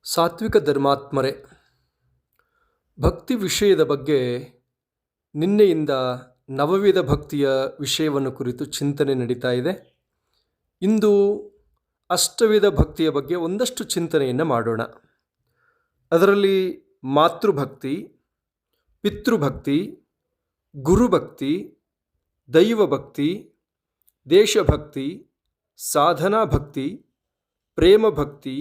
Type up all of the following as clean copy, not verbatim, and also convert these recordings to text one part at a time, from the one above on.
ಸಾತ್ವಿಕ ಧರ್ಮಾತ್ಮರೆ, ಭಕ್ತಿ ವಿಷಯದ ಬಗ್ಗೆ ನಿನ್ನೆಯಿಂದ ನವವಿಧ ಭಕ್ತಿಯ ವಿಷಯವನ್ನು ಕುರಿತು ಚಿಂತನೆ ನಡೀತಾ ಇದೆ. ಇಂದು ಅಷ್ಟವಿಧ ಭಕ್ತಿಯ ಬಗ್ಗೆ ಒಂದಷ್ಟು ಚಿಂತನೆಯನ್ನು ಮಾಡೋಣ. ಅದರಲ್ಲಿ ಮಾತೃಭಕ್ತಿ, ಪಿತೃಭಕ್ತಿ, ಗುರುಭಕ್ತಿ, ದೈವಭಕ್ತಿ, ದೇಶಭಕ್ತಿ, ಸಾಧನಾ ಭಕ್ತಿ, ಪ್ರೇಮ ಭಕ್ತಿ,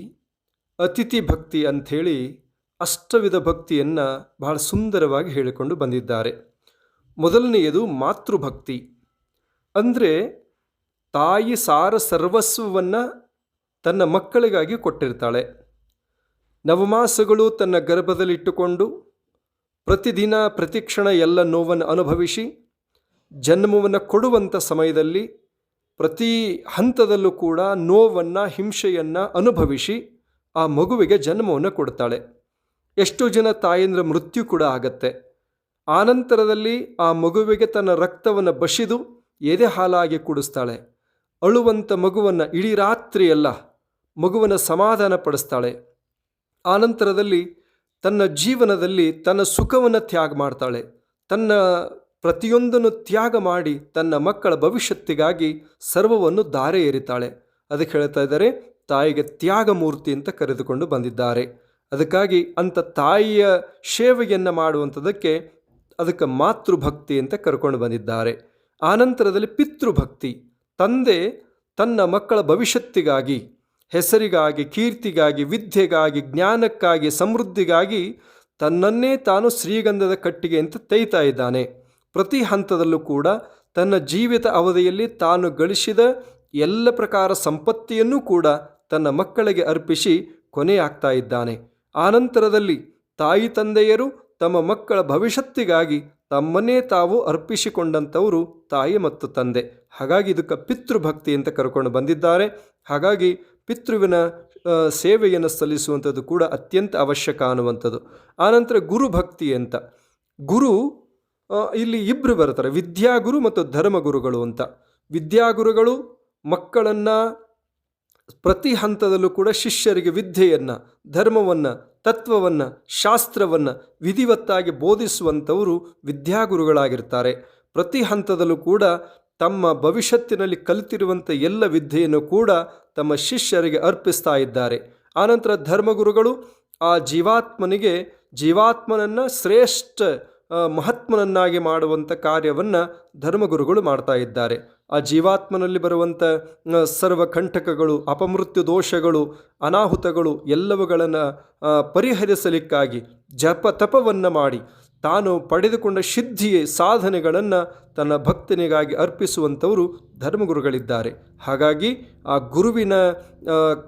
ಅತಿಥಿ ಭಕ್ತಿ ಅಂಥೇಳಿ ಅಷ್ಟವಿಧ ಭಕ್ತಿಯನ್ನು ಬಹಳ ಸುಂದರವಾಗಿ ಹೇಳಿಕೊಂಡು ಬಂದಿದ್ದಾರೆ. ಮೊದಲನೆಯದು ಮಾತೃಭಕ್ತಿ. ಅಂದರೆ ತಾಯಿ ಸಾರ ಸರ್ವಸ್ವವನ್ನು ತನ್ನ ಮಕ್ಕಳಿಗಾಗಿ ಕೊಟ್ಟಿರ್ತಾಳೆ. ನವಮಾಸಗಳು ತನ್ನ ಗರ್ಭದಲ್ಲಿಟ್ಟುಕೊಂಡು ಪ್ರತಿದಿನ ಪ್ರತಿಕ್ಷಣ ಎಲ್ಲ ನೋವನ್ನು ಅನುಭವಿಸಿ ಜನ್ಮವನ್ನು ಕೊಡುವಂಥ ಸಮಯದಲ್ಲಿ ಪ್ರತಿ ಹಂತದಲ್ಲೂ ಕೂಡ ನೋವನ್ನು, ಹಿಂಸೆಯನ್ನು ಅನುಭವಿಸಿ ಆ ಮಗುವಿಗೆ ಜನ್ಮವನ್ನು ಕೊಡ್ತಾಳೆ. ಎಷ್ಟೋ ಜನ ತಾಯಂದ್ರ ಮೃತ್ಯು ಕೂಡ ಆಗತ್ತೆ. ಆನಂತರದಲ್ಲಿ ಆ ಮಗುವಿಗೆ ತನ್ನ ರಕ್ತವನ್ನು ಬಸಿದು ಎದೆ ಹಾಲಾಗಿ ಕುಡಿಸ್ತಾಳೆ. ಅಳುವಂಥ ಮಗುವನ್ನು ಇಡೀ ರಾತ್ರಿಯೆಲ್ಲ ಮಗುವನ್ನು ಸಮಾಧಾನ ಪಡಿಸ್ತಾಳೆ. ಆನಂತರದಲ್ಲಿ ತನ್ನ ಜೀವನದಲ್ಲಿ ತನ್ನ ಸುಖವನ್ನು ತ್ಯಾಗ ಮಾಡ್ತಾಳೆ. ತನ್ನ ಪ್ರತಿಯೊಂದನ್ನು ತ್ಯಾಗ ಮಾಡಿ ತನ್ನ ಮಕ್ಕಳ ಭವಿಷ್ಯತ್ತಿಗಾಗಿ ಸರ್ವವನ್ನು ಧಾರೆ ಎರಿತಾಳೆ. ಅದಕ್ಕೆ ಹೇಳ್ತಾ ಇದ್ದಾರೆ, ತಾಯಿಗೆ ತ್ಯಾಗ ಮೂರ್ತಿ ಅಂತ ಕರೆದುಕೊಂಡು ಬಂದಿದ್ದಾರೆ. ಅದಕ್ಕಾಗಿ ಅಂಥ ತಾಯಿಯ ಸೇವೆಯನ್ನು ಮಾಡುವಂಥದ್ದಕ್ಕೆ ಅದಕ್ಕೆ ಮಾತೃಭಕ್ತಿ ಅಂತ ಕರ್ಕೊಂಡು ಬಂದಿದ್ದಾರೆ. ಆನಂತರದಲ್ಲಿ ಪಿತೃಭಕ್ತಿ. ತಂದೆ ತನ್ನ ಮಕ್ಕಳ ಭವಿಷ್ಯತ್ತಿಗಾಗಿ, ಹೆಸರಿಗಾಗಿ, ಕೀರ್ತಿಗಾಗಿ, ವಿದ್ಯೆಗಾಗಿ, ಜ್ಞಾನಕ್ಕಾಗಿ, ಸಮೃದ್ಧಿಗಾಗಿ ತನ್ನನ್ನೇ ತಾನು ಶ್ರೀಗಂಧದ ಕಟ್ಟಿಗೆ ಅಂತ ತೆಯ್ತಾ ಇದ್ದಾನೆ. ಪ್ರತಿ ಹಂತದಲ್ಲೂ ಕೂಡ ತನ್ನ ಜೀವಿತ ಅವಧಿಯಲ್ಲಿ ತಾನು ಗಳಿಸಿದ ಎಲ್ಲ ಪ್ರಕಾರ ಸಂಪತ್ತಿಯನ್ನು ಕೂಡ ತನ್ನ ಮಕ್ಕಳಿಗೆ ಅರ್ಪಿಸಿ ಕೊನೆಯಾಗ್ತಾ ಇದ್ದಾನೆ. ಆನಂತರದಲ್ಲಿ ತಾಯಿ ತಂದೆಯರು ತಮ್ಮ ಮಕ್ಕಳ ಭವಿಷ್ಯತ್ತಿಗಾಗಿ ತಮ್ಮನ್ನೇ ತಾವು ಅರ್ಪಿಸಿಕೊಂಡಂಥವರು ತಾಯಿ ಮತ್ತು ತಂದೆ. ಹಾಗಾಗಿ ಇದಕ್ಕೆ ಪಿತೃಭಕ್ತಿ ಅಂತ ಕರ್ಕೊಂಡು ಬಂದಿದ್ದಾರೆ. ಹಾಗಾಗಿ ಪಿತೃವಿನ ಸೇವೆಯನ್ನು ಸಲ್ಲಿಸುವಂಥದ್ದು ಕೂಡ ಅತ್ಯಂತ ಅವಶ್ಯಕ ಅನ್ನುವಂಥದ್ದು. ಆನಂತರ ಗುರುಭಕ್ತಿ ಅಂತ. ಗುರು ಇಲ್ಲಿ ಇಬ್ಬರು ಬರ್ತಾರೆ, ವಿದ್ಯಾಗುರು ಮತ್ತು ಧರ್ಮಗುರುಗಳು ಅಂತ. ವಿದ್ಯಾಗುರುಗಳು ಮಕ್ಕಳನ್ನು ಪ್ರತಿ ಹಂತದಲ್ಲೂ ಕೂಡ ಶಿಷ್ಯರಿಗೆ ವಿದ್ಯೆಯನ್ನು, ಧರ್ಮವನ್ನು, ತತ್ವವನ್ನು, ಶಾಸ್ತ್ರವನ್ನು ವಿಧಿವತ್ತಾಗಿ ಬೋಧಿಸುವಂಥವರು ವಿದ್ಯಾಗುರುಗಳಾಗಿರ್ತಾರೆ. ಪ್ರತಿ ಹಂತದಲ್ಲೂ ಕೂಡ ತಮ್ಮ ಭವಿಷ್ಯತ್ತಿನಲ್ಲಿ ಕಲಿತಿರುವಂಥ ಎಲ್ಲ ವಿದ್ಯೆಯನ್ನು ಕೂಡ ತಮ್ಮ ಶಿಷ್ಯರಿಗೆ ಅರ್ಪಿಸ್ತಾ ಇದ್ದಾರೆ. ಆನಂತರ ಧರ್ಮಗುರುಗಳು ಆ ಜೀವಾತ್ಮನನ್ನು ಶ್ರೇಷ್ಠ ಮಹಾತ್ಮನನ್ನಾಗಿ ಮಾಡುವಂಥ ಕಾರ್ಯವನ್ನು ಧರ್ಮಗುರುಗಳು ಮಾಡ್ತಾ ಇದ್ದಾರೆ. ಆ ಜೀವಾತ್ಮನಲ್ಲಿ ಬರುವಂಥ ಸರ್ವಕಂಟಕಗಳು, ಅಪಮೃತ್ಯು ದೋಷಗಳು, ಅನಾಹುತಗಳು ಎಲ್ಲವುಗಳನ್ನು ಪರಿಹರಿಸಲಿಕ್ಕಾಗಿ ಜಪ ತಪವನ್ನು ಮಾಡಿ ತಾನು ಪಡೆದುಕೊಂಡ ಸಿದ್ಧಿ ಸಾಧನೆಗಳನ್ನು ತನ್ನ ಭಕ್ತನಿಗಾಗಿ ಅರ್ಪಿಸುವಂಥವರು ಧರ್ಮಗುರುಗಳಿದ್ದಾರೆ. ಹಾಗಾಗಿ ಆ ಗುರುವಿನ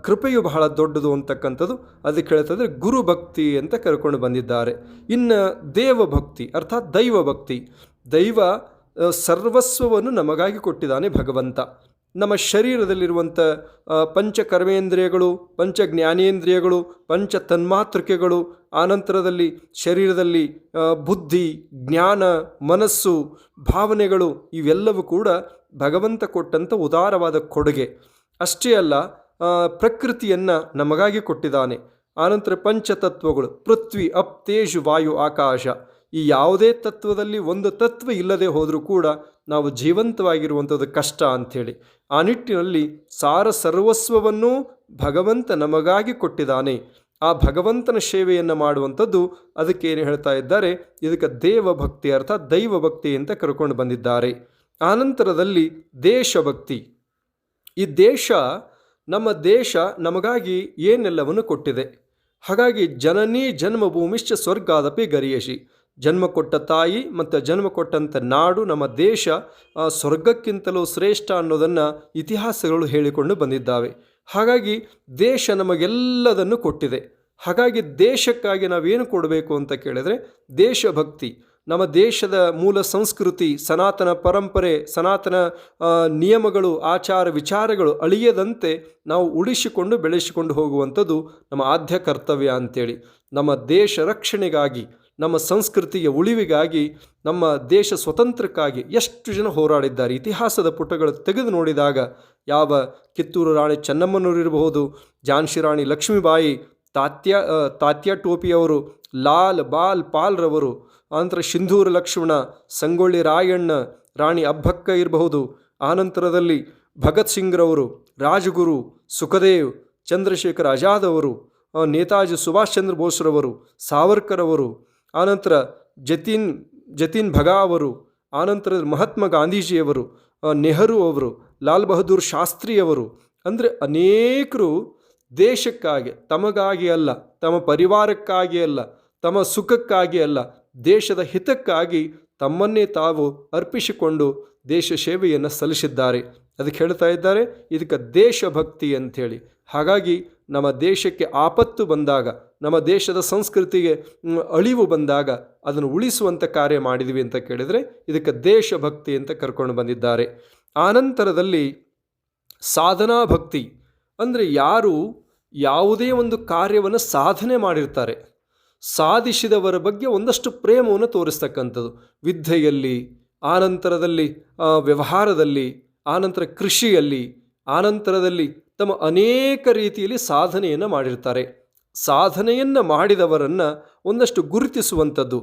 ಕೃಪೆಯು ಬಹಳ ದೊಡ್ಡದು ಅಂತಕ್ಕಂಥದ್ದು ಅದಕ್ಕೆ ಹೇಳ್ತಂದರೆ ಗುರುಭಕ್ತಿ ಅಂತ ಕರ್ಕೊಂಡು ಬಂದಿದ್ದಾರೆ. ಇನ್ನು ದೇವಭಕ್ತಿ ಅರ್ಥಾತ್ ದೈವಭಕ್ತಿ. ದೈವ ಸರ್ವಸ್ವವನ್ನು ನಮಗಾಗಿ ಕೊಟ್ಟಿದ್ದಾನೆ ಭಗವಂತ. ನಮ್ಮ ಶರೀರದಲ್ಲಿರುವಂಥ ಪಂಚಕರ್ಮೇಂದ್ರಿಯಗಳು, ಪಂಚ ಜ್ಞಾನೇಂದ್ರಿಯಗಳು, ಪಂಚ ತನ್ಮಾತೃಕೆಗಳು, ಆನಂತರದಲ್ಲಿ ಶರೀರದಲ್ಲಿ ಬುದ್ಧಿ, ಜ್ಞಾನ, ಮನಸ್ಸು, ಭಾವನೆಗಳು ಇವೆಲ್ಲವೂ ಕೂಡ ಭಗವಂತ ಕೊಟ್ಟಂಥ ಉದಾರವಾದ ಕೊಡುಗೆ. ಅಷ್ಟೇ ಅಲ್ಲ, ಪ್ರಕೃತಿಯನ್ನು ನಮಗಾಗಿ ಕೊಟ್ಟಿದ್ದಾನೆ. ಆನಂತರ ಪಂಚತತ್ವಗಳು ಪೃಥ್ವಿ, ಅಪ್, ತೇಜು, ವಾಯು, ಆಕಾಶ. ಈ ಯಾವುದೇ ತತ್ವದಲ್ಲಿ ಒಂದು ತತ್ವ ಇಲ್ಲದೆ ಹೋದರೂ ಕೂಡ ನಾವು ಜೀವಂತವಾಗಿರುವಂಥದ್ದು ಕಷ್ಟ ಅಂಥೇಳಿ ಆ ನಿಟ್ಟಿನಲ್ಲಿ ಸಾರ ಸರ್ವಸ್ವವನ್ನೂ ಭಗವಂತ ನಮಗಾಗಿ ಕೊಟ್ಟಿದ್ದಾನೆ. ಆ ಭಗವಂತನ ಸೇವೆಯನ್ನು ಮಾಡುವಂಥದ್ದು ಅದಕ್ಕೇನು ಹೇಳ್ತಾ ಇದ್ದಾರೆ, ಇದಕ್ಕೆ ದೇವಭಕ್ತಿ ಅರ್ಥಾತ್ ದೈವಭಕ್ತಿ ಅಂತ ಕರ್ಕೊಂಡು ಬಂದಿದ್ದಾರೆ. ಆನಂತರದಲ್ಲಿ ದೇಶಭಕ್ತಿ. ಈ ನಮ್ಮ ದೇಶ ನಮಗಾಗಿ ಏನೆಲ್ಲವನ್ನು ಕೊಟ್ಟಿದೆ. ಹಾಗಾಗಿ ಜನನೀ ಜನ್ಮಭೂಮಿಶ್ಚ ಸ್ವರ್ಗಾದಪಿ ಗರಿಯಸಿ. ಜನ್ಮ ಕೊಟ್ಟ ತಾಯಿ ಮತ್ತು ಜನ್ಮ ಕೊಟ್ಟಂಥ ನಾಡು ನಮ್ಮ ದೇಶ ಸ್ವರ್ಗಕ್ಕಿಂತಲೂ ಶ್ರೇಷ್ಠ ಅನ್ನೋದನ್ನು ಇತಿಹಾಸಗಳು ಹೇಳಿಕೊಂಡು ಬಂದಿದ್ದಾವೆ. ಹಾಗಾಗಿ ದೇಶ ನಮಗೆಲ್ಲದನ್ನು ಕೊಟ್ಟಿದೆ. ಹಾಗಾಗಿ ದೇಶಕ್ಕಾಗಿ ನಾವೇನು ಕೊಡಬೇಕು ಅಂತ ಕೇಳಿದರೆ ದೇಶಭಕ್ತಿ. ನಮ್ಮ ದೇಶದ ಮೂಲ ಸಂಸ್ಕೃತಿ, ಸನಾತನ ಪರಂಪರೆ, ಸನಾತನ ನಿಯಮಗಳು, ಆಚಾರ ವಿಚಾರಗಳು ಅಳಿಯದಂತೆ ನಾವು ಉಳಿಸಿಕೊಂಡು ಬೆಳೆಸಿಕೊಂಡು ಹೋಗುವಂಥದ್ದು ನಮ್ಮ ಆದ್ಯ ಕರ್ತವ್ಯ ಅಂತೇಳಿ. ನಮ್ಮ ದೇಶ ರಕ್ಷಣೆಗಾಗಿ, ನಮ್ಮ ಸಂಸ್ಕೃತಿಯ ಉಳಿವಿಗಾಗಿ, ನಮ್ಮ ದೇಶ ಸ್ವತಂತ್ರಕ್ಕಾಗಿ ಎಷ್ಟು ಜನ ಹೋರಾಡಿದ್ದಾರೆ. ಇತಿಹಾಸದ ಪುಟಗಳು ತೆಗೆದು ನೋಡಿದಾಗ ಯಾವ ಕಿತ್ತೂರು ರಾಣಿ ಚೆನ್ನಮ್ಮನವರಿರಬಹುದು, ಝಾನ್ಸಿ ರಾಣಿ ಲಕ್ಷ್ಮೀಬಾಯಿ, ತಾತ್ಯ ಟೋಪಿಯವರು, ಲಾಲ್ ಬಾಲ್ ಪಾಲ್ರವರು, ಆನಂತರ ಸಿಂಧೂರ ಲಕ್ಷ್ಮಣ, ಸಂಗೊಳ್ಳಿ ರಾಯಣ್ಣ, ರಾಣಿ ಅಬ್ಬಕ್ಕ ಇರಬಹುದು, ಆನಂತರದಲ್ಲಿ ಭಗತ್ ಸಿಂಗ್ರವರು, ರಾಜಗುರು, ಸುಖದೇವ್, ಚಂದ್ರಶೇಖರ್ ಆಜಾದ್ ಅವರು, ನೇತಾಜಿ ಸುಭಾಷ್ ಚಂದ್ರ ಬೋಸ್ರವರು, ಸಾವರ್ಕರ್ ಅವರು, ಆನಂತರ ಜತಿನ್ ಭಗಾ ಅವರು, ಆನಂತರ ಮಹಾತ್ಮ ಗಾಂಧೀಜಿಯವರು, ನೆಹರು ಅವರು, ಲಾಲ್ ಬಹದ್ದೂರ್ ಶಾಸ್ತ್ರಿಯವರು, ಅಂದರೆ ಅನೇಕರು ದೇಶಕ್ಕಾಗಿ, ತಮಗಾಗಿ ಅಲ್ಲ, ತಮ್ಮ ಪರಿವಾರಕ್ಕಾಗಿ ಅಲ್ಲ, ತಮ್ಮ ಸುಖಕ್ಕಾಗಿ ಅಲ್ಲ, ದೇಶದ ಹಿತಕ್ಕಾಗಿ ತಮ್ಮನ್ನೇ ತಾವು ಅರ್ಪಿಸಿಕೊಂಡು ದೇಶ ಸೇವೆಯನ್ನು ಸಲ್ಲಿಸಿದ್ದಾರೆ. ಅದಕ್ಕೆ ಹೇಳ್ತಾ ಇದ್ದಾರೆ, ಇದಕ್ಕೆ ದೇಶಭಕ್ತಿ ಅಂಥೇಳಿ. ಹಾಗಾಗಿ ನಮ್ಮ ದೇಶಕ್ಕೆ ಆಪತ್ತು ಬಂದಾಗ, ನಮ್ಮ ದೇಶದ ಸಂಸ್ಕೃತಿಗೆ ಅಳಿವು ಬಂದಾಗ ಅದನ್ನು ಉಳಿಸುವಂಥ ಕಾರ್ಯ ಮಾಡಿದ್ವಿ ಅಂತ ಕೇಳಿದರೆ ಇದಕ್ಕೆ ದೇಶಭಕ್ತಿ ಅಂತ ಕರ್ಕೊಂಡು ಬಂದಿದ್ದಾರೆ. ಆನಂತರದಲ್ಲಿ ಸಾಧನಾ ಭಕ್ತಿ ಅಂದರೆ ಯಾರು ಯಾವುದೇ ಒಂದು ಕಾರ್ಯವನ್ನು ಸಾಧನೆ ಮಾಡಿರ್ತಾರೆ, ಸಾಧಿಸಿದವರ ಬಗ್ಗೆ ಒಂದಷ್ಟು ಪ್ರೇಮವನ್ನು ತೋರಿಸ್ತಕ್ಕಂಥದ್ದು. ವಿದ್ಯೆಯಲ್ಲಿ, ಆನಂತರದಲ್ಲಿ ವ್ಯವಹಾರದಲ್ಲಿ, ಆನಂತರ ಕೃಷಿಯಲ್ಲಿ, ಆನಂತರದಲ್ಲಿ ತಮ್ಮ ಅನೇಕ ರೀತಿಯಲ್ಲಿ ಸಾಧನೆಯನ್ನು ಮಾಡಿರ್ತಾರೆ. ಸಾಧನೆಯನ್ನು ಮಾಡಿದವರನ್ನು ಒಂದಷ್ಟು ಗುರುತಿಸುವಂಥದ್ದು,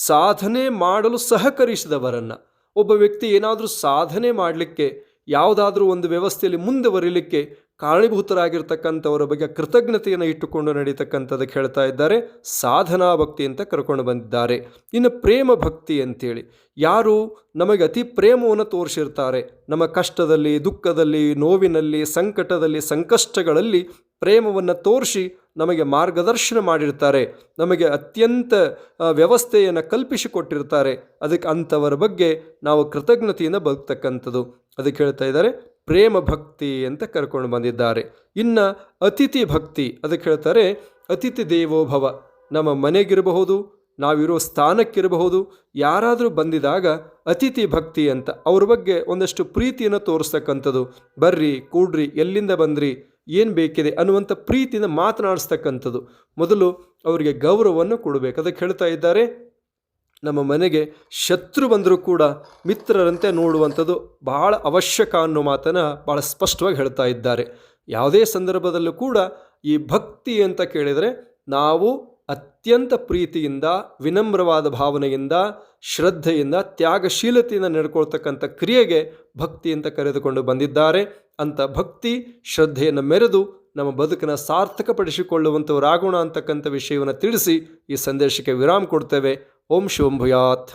ಸಾಧನೆ ಮಾಡಲು ಸಹಕರಿಸಿದವರನ್ನು. ಒಬ್ಬ ವ್ಯಕ್ತಿ ಏನಾದರೂ ಸಾಧನೆ ಮಾಡಲಿಕ್ಕೆ, ಯಾವುದಾದ್ರೂ ಒಂದು ವ್ಯವಸ್ಥೆಯಲ್ಲಿ ಮುಂದುವರಿಲಿಕ್ಕೆ ಕಾರಣೀಭೂತರಾಗಿರ್ತಕ್ಕಂಥವರ ಬಗ್ಗೆ ಕೃತಜ್ಞತೆಯನ್ನು ಇಟ್ಟುಕೊಂಡು ನಡೀತಕ್ಕಂಥದ್ದಕ್ಕೆ ಹೇಳ್ತಾ ಇದ್ದಾರೆ ಸಾಧನಾ ಭಕ್ತಿ ಅಂತ ಕರ್ಕೊಂಡು ಬಂದಿದ್ದಾರೆ. ಇನ್ನು ಪ್ರೇಮ ಭಕ್ತಿ ಅಂತೇಳಿ, ಯಾರು ನಮಗೆ ಅತಿ ಪ್ರೇಮವನ್ನು ತೋರಿಸಿರ್ತಾರೆ, ನಮ್ಮ ಕಷ್ಟದಲ್ಲಿ, ದುಃಖದಲ್ಲಿ, ನೋವಿನಲ್ಲಿ, ಸಂಕಟದಲ್ಲಿ, ಸಂಕಷ್ಟಗಳಲ್ಲಿ ಪ್ರೇಮವನ್ನು ತೋರಿಸಿ ನಮಗೆ ಮಾರ್ಗದರ್ಶನ ಮಾಡಿರ್ತಾರೆ, ನಮಗೆ ಅತ್ಯಂತ ವ್ಯವಸ್ಥೆಯನ್ನು ಕಲ್ಪಿಸಿಕೊಟ್ಟಿರ್ತಾರೆ. ಅದಕ್ಕೆ ಅಂಥವರ ಬಗ್ಗೆ ನಾವು ಕೃತಜ್ಞತೆಯಿಂದ ಬದುಕ್ತಕ್ಕಂಥದ್ದು. ಅದಕ್ಕೆ ಹೇಳ್ತಾ ಇದ್ದಾರೆ ಪ್ರೇಮ ಭಕ್ತಿ ಅಂತ ಕರ್ಕೊಂಡು ಬಂದಿದ್ದಾರೆ. ಇನ್ನು ಅತಿಥಿ ಭಕ್ತಿ, ಅದಕ್ಕೆ ಹೇಳ್ತಾರೆ ಅತಿಥಿ ದೇವೋಭವ. ನಮ್ಮ ಮನೆಗಿರಬಹುದು, ನಾವಿರೋ ಸ್ಥಾನಕ್ಕಿರಬಹುದು, ಯಾರಾದರೂ ಬಂದಿದಾಗ ಅತಿಥಿ ಭಕ್ತಿ ಅಂತ ಅವ್ರ ಬಗ್ಗೆ ಒಂದಷ್ಟು ಪ್ರೀತಿಯನ್ನು ತೋರಿಸ್ತಕ್ಕಂಥದ್ದು. ಬರ್ರಿ, ಕೂಡ್ರಿ, ಎಲ್ಲಿಂದ ಬಂದ್ರಿ, ಏನು ಬೇಕಿದೆ ಅನ್ನುವಂಥ ಪ್ರೀತಿಯಿಂದ ಮಾತನಾಡಿಸ್ತಕ್ಕಂಥದ್ದು. ಮೊದಲು ಅವರಿಗೆ ಗೌರವವನ್ನು ಕೊಡಬೇಕು. ಅದಕ್ಕೆ ಹೇಳ್ತಾ ಇದ್ದಾರೆ ನಮ್ಮ ಮನೆಗೆ ಶತ್ರು ಬಂದರೂ ಕೂಡ ಮಿತ್ರರಂತೆ ನೋಡುವಂಥದ್ದು ಬಹಳ ಅವಶ್ಯಕ ಅನ್ನೋ ಮಾತನ್ನು ಭಾಳ ಸ್ಪಷ್ಟವಾಗಿ ಹೇಳ್ತಾ ಇದ್ದಾರೆ. ಯಾವುದೇ ಸಂದರ್ಭದಲ್ಲೂ ಕೂಡ ಈ ಭಕ್ತಿ ಅಂತ ಕೇಳಿದರೆ ನಾವು ಅತ್ಯಂತ ಪ್ರೀತಿಯಿಂದ, ವಿನಮ್ರವಾದ ಭಾವನೆಯಿಂದ, ಶ್ರದ್ಧೆಯಿಂದ, ತ್ಯಾಗಶೀಲತೆಯಿಂದ ನಡ್ಕೊಳ್ತಕ್ಕಂಥ ಕ್ರಿಯೆಗೆ ಭಕ್ತಿ ಅಂತ ಕರೆದುಕೊಂಡು ಬಂದಿದ್ದಾರೆ. ಅಂಥ ಭಕ್ತಿ ಶ್ರದ್ಧೆಯನ್ನು ಮೆರೆದು ನಮ್ಮ ಬದುಕನ್ನು ಸಾರ್ಥಕಪಡಿಸಿಕೊಳ್ಳುವಂಥವರಾಗೋಣ ಅಂತಕ್ಕಂಥ ವಿಷಯವನ್ನು ತಿಳಿಸಿ ಈ ಸಂದೇಶಕ್ಕೆ ವಿರಾಮ ಕೊಡ್ತೇವೆ. ಓಂ ಶಿವಂ ಭೂಯಾತ್.